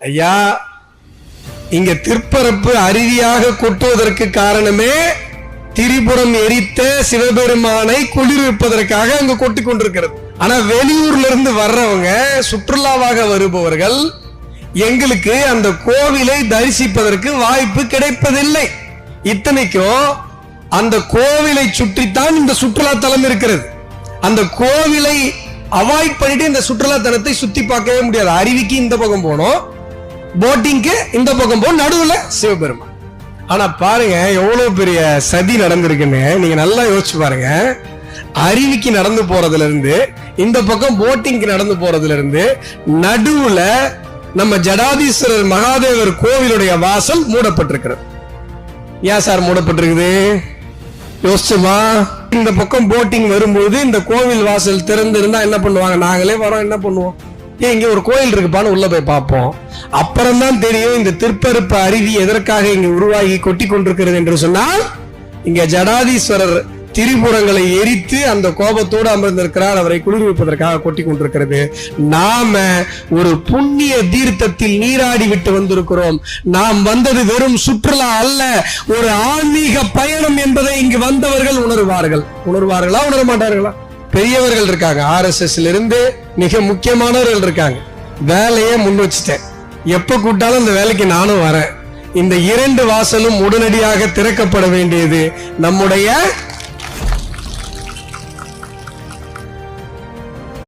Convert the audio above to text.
ஐயா, இங்க திருப்பரப்பு அருவியாக கொட்டுவதற்கு காரணமே திரிபுரம் எரித்த சிவபெருமானை குளிர்விப்பதற்காக அங்க கொட்டி கொண்டிருக்கிறது. ஆனா வெளியூர்ல இருந்து வர்றவங்க, சுற்றுலாவாக வருபவர்கள், எங்களுக்கு அந்த கோவிலை தரிசிப்பதற்கு வாய்ப்பு கிடைப்பதில்லை. இத்தனைக்கும் அந்த கோவிலை சுற்றித்தான் இந்த சுற்றுலா தலம் இருக்கிறது. அந்த கோவிலை அவாய்ட் பண்ணிட்டு இந்த சுற்றுலா தலத்தை சுத்தி பார்க்கவே முடியாது. அருவிக்கு இந்த பக்கம் போனோம், போட்டிங்க்கு இந்த பக்கம் போனோம், நடுவுல சிவபெருமான். ஆனா பாருங்க எவ்வளவு பெரிய சதி நடந்திருக்குன்னு நீங்க நல்லா யோசிச்சு பாருங்க. அருவிக்கு நடந்து போறதுல இருந்து, இந்த பக்கம் போட்டிங்க்கு நடந்து போறதுல இருந்து, நடுவுல நம்ம ஜடாதீஸ்வரர் மகாதேவர் கோவிலுடைய வாசல் மூடப்பட்டிருக்கிறது. ஏன் சார் மூடப்பட்டிருக்குது? யோசிச்சுமா? இந்த பக்கம் போட்டிங் வரும்போது இந்த கோவில் வாசல் திறந்து இருந்தா என்ன பண்ணுவாங்க? நாங்களே வரோம், என்ன பண்ணுவோம்? ஏன் இங்க ஒரு கோயில் இருக்குப்பான்னு உள்ள போய் பார்ப்போம். அப்புறம்தான் தெரியும் இந்த திருப்பரப்பு அருவி எதற்காக இங்க உருவாகி கொட்டி கொண்டிருக்கிறது என்று சொன்னால், இங்க ஜடாதீஸ்வரர் திரிபுரங்களை எரித்து அந்த கோபத்தோடு அமர்ந்திருக்கிறார், அவரை குளிர்விப்பதற்காக கொட்டி கொண்டிருக்கிறது. நாம ஒரு புண்ணிய தீர்த்தத்தில் நீராடி விட்டு வந்திருக்கிறோம். நாம் வந்தது வெறும் சுற்றுலா அல்ல, ஒரு ஆன்மீக பயணம் என்பதை இங்கு வந்தவர்கள் உணர்வார்கள். உணர்வார்களா, உணர மாட்டார்களா? பெரியவர்கள் இருக்காங்க, RSSல இருந்து மிக முக்கியமானவர்கள் இருக்காங்க. வேலையை முன் வச்சுட்டேன், எப்ப கூட்டாலும் இந்த வேலைக்கு நானும் வரேன். இந்த 2 வாசலும் உடனடியாக திறக்கப்பட வேண்டியது நம்முடைய